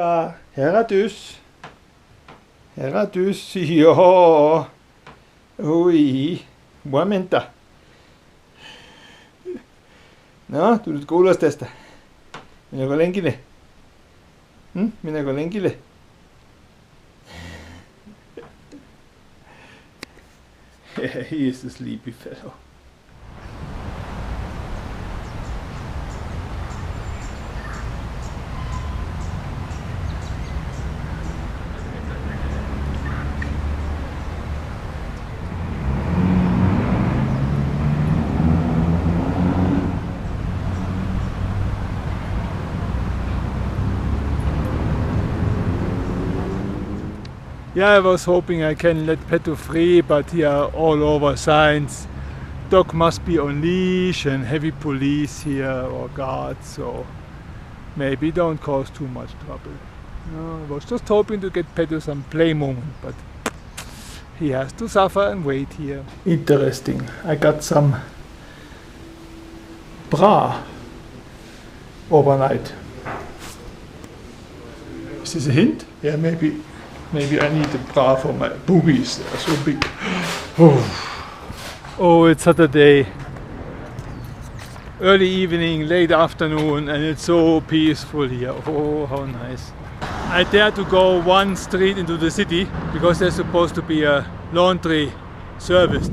Cuenca, Heradus. Heradus, ja. Ui, momenta. No, tulet kuulos tästä. Minäkö lenkille? Minäkö lenkille? He is a sleepy fellow. Yeah, I was hoping I can let Peto free, but here are all over signs. Dog must be on leash and heavy police here or guards, so maybe don't cause too much trouble. No, I was just hoping to get Peto some play moment, but he has to suffer and wait here. Interesting. I got some bra overnight. Is this a hint? Yeah, maybe I need a bra for my boobies, they're so big. Oh, it's Saturday. Early evening, late afternoon, and it's so peaceful here. Oh, how nice. I dare to go one street into the city because there's supposed to be a laundry service.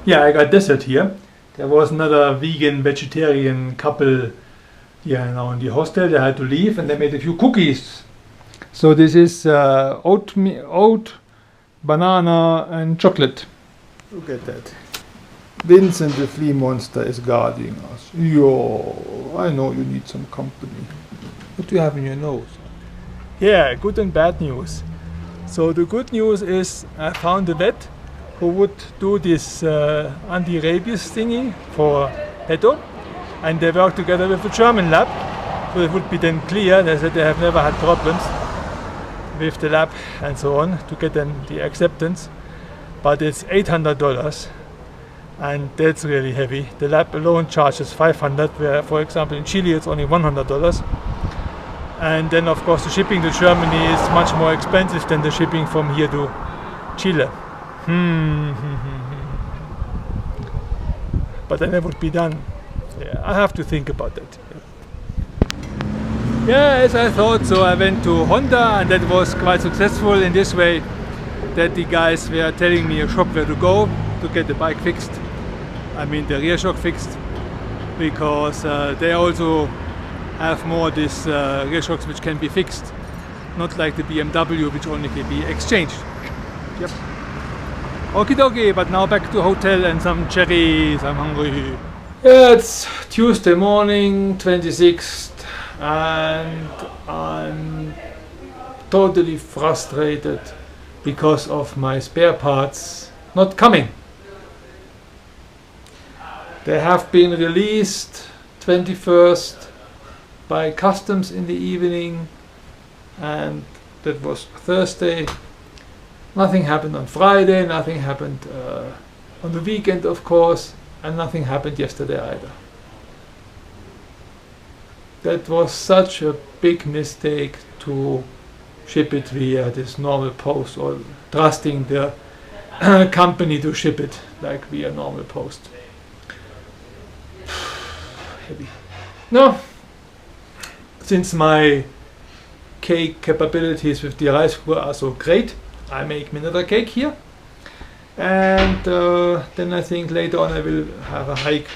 Yeah, I got dessert here. There was another vegan vegetarian couple here now in the hostel. They had to leave and they made a few cookies. So this is oat, banana and chocolate. Look at that. Vincent the flea monster is guarding us. Yo, I know you need some company. What do you have in your nose? Yeah, good and bad news. So the good news is I found a vet who would do this anti-rabies thingy for Peto, and they work together with the German lab, so it would be then clear. They said they have never had problems with the lab and so on to get them the acceptance, but it's $800 and that's really heavy. The lab alone charges $500, where for example in Chile it's only $100, and then of course the shipping to Germany is much more expensive than the shipping from here to Chile. But then it would be done. Yeah, I have to think about that. Yeah, as I thought, so I went to Honda and that was quite successful in this way that the guys were telling me a shop where to go to get the bike fixed. I mean the rear shock fixed, because they also have more this rear shocks which can be fixed, not like the BMW which only can be exchanged. Yep. Okie dokie, but now back to hotel and some cherries, I'm hungry. Yeah, it's Tuesday morning, 26th, and I'm totally frustrated because of my spare parts not coming. They have been released 21st by customs in the evening, and that was Thursday. Nothing happened on Friday, nothing happened on the weekend of course, and nothing happened yesterday either. That was such a big mistake to ship it via this normal post, or trusting the company to ship it like via normal post. Heavy. No, since my cake capabilities with the rice cooker are so great, I make me another cake here, and then I think later on I will have a hike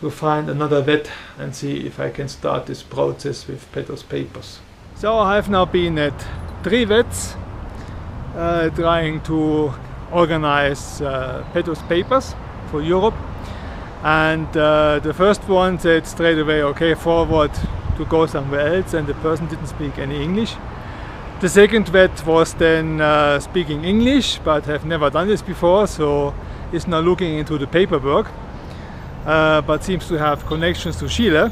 to find another vet and see if I can start this process with Peto's papers. So I have now been at 3 vets trying to organize Peto's papers for Europe, and the first one said straight away, okay, forward to go somewhere else and the person didn't speak any English. The second vet was then speaking English, but have never done this before, so is now looking into the paperwork, but seems to have connections to Chile.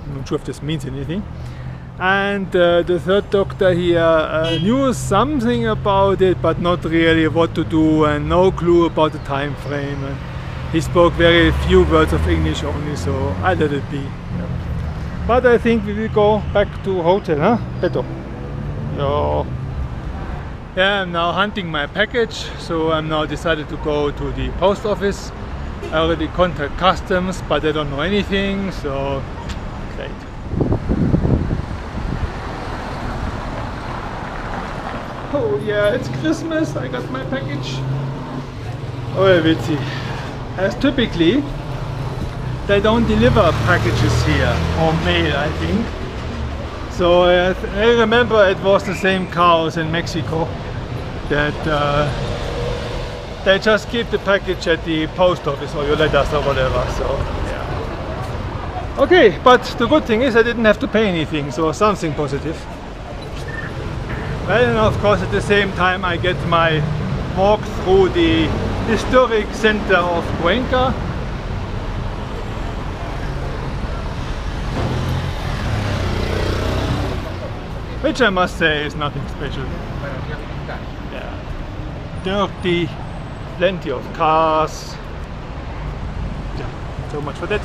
I'm not sure if this means anything. And the third doctor here knew something about it, but not really what to do, and no clue about the time frame. And he spoke very few words of English only, so I let it be. Yeah. But I think we will go back to hotel, huh, Peto? Yeah, I'm now hunting my package, so I'm now decided to go to the post office. I already contact customs, but they don't know anything, so great. Oh yeah, it's Christmas, I got my package. Oh, witzig. As typically, they don't deliver packages here, or mail, I think. So I remember it was the same cows in Mexico that they just keep the package at the post office or your letters or whatever. So yeah. Okay, but the good thing is I didn't have to pay anything, so something positive. Well, and of course at the same time I get my walk through the historic center of Cuenca. Which I must say is nothing special. Yeah. Dirty, plenty of cars. Yeah, so much for that.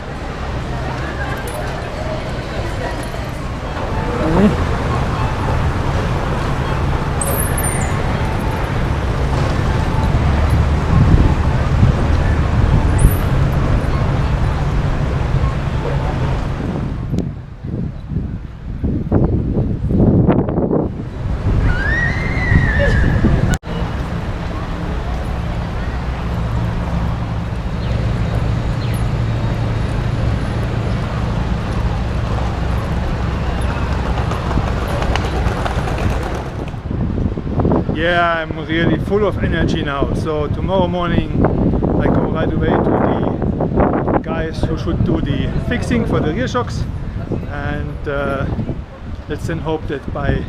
Yeah, I'm really full of energy now. So tomorrow morning I go right away to the guys who should do the fixing for the rear shocks, and let's then hope that by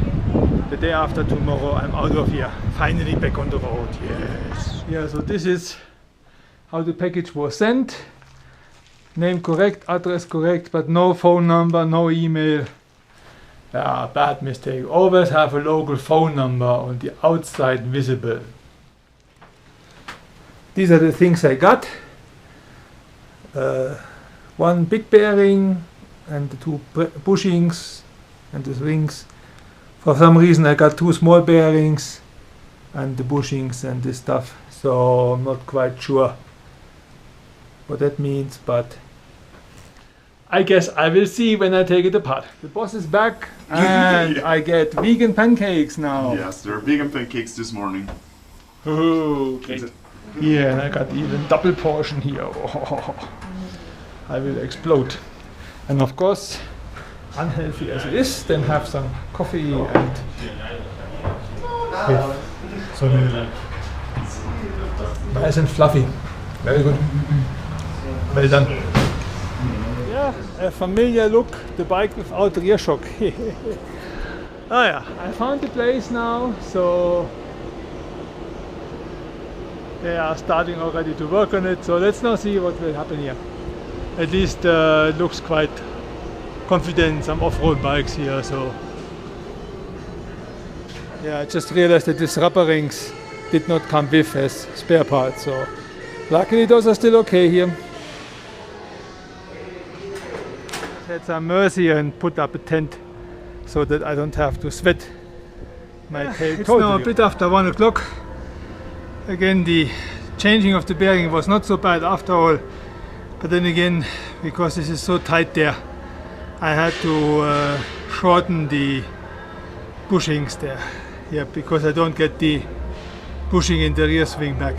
the day after tomorrow I'm out of here, finally back on the road. Yes. Yeah, so this is how the package was sent. Name correct, address correct, but no phone number, no email. Ah, bad mistake. Always have a local phone number on the outside visible. These are the things I got. One big bearing and the two bushings and the rings. For some reason I got two small bearings and the bushings and this stuff, so I'm not quite sure what that means, but I guess I will see when I take it apart. The boss is back and I get vegan pancakes now. Yes, there are vegan pancakes this morning. Oh, great. Yeah, and I got even double portion here. Oh, I will explode. And of course, unhealthy as it is, then have some coffee and so nice and fluffy. Very good. Well done. Yeah, a familiar look, the bike without rear shock. Oh yeah, I found the place now, so they are starting already to work on it, so let's now see what will happen here. At least it looks quite confident, some off-road bikes here, so yeah, I just realized that these rubber rings did not come with as spare parts, so luckily those are still okay here. Had some mercy and put up a tent so that I don't have to sweat my tail. It's now a bit after 1 o'clock. Again, the changing of the bearing was not so bad after all, but then again, because this is so tight there, I had to shorten the bushings there. Yeah, because I don't get the bushing in the rear swing back.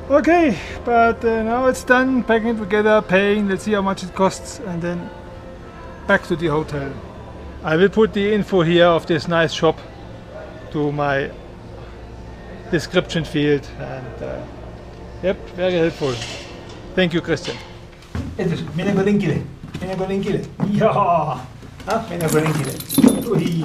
Okay, but now it's done, packing it together, paying, let's see how much it costs, and then back to the hotel. I will put the info here of this nice shop to my description field, and yep, very helpful. Thank you, Christian. Mene go linkille. Ja. Ah, may nag-ring ulit. Uy!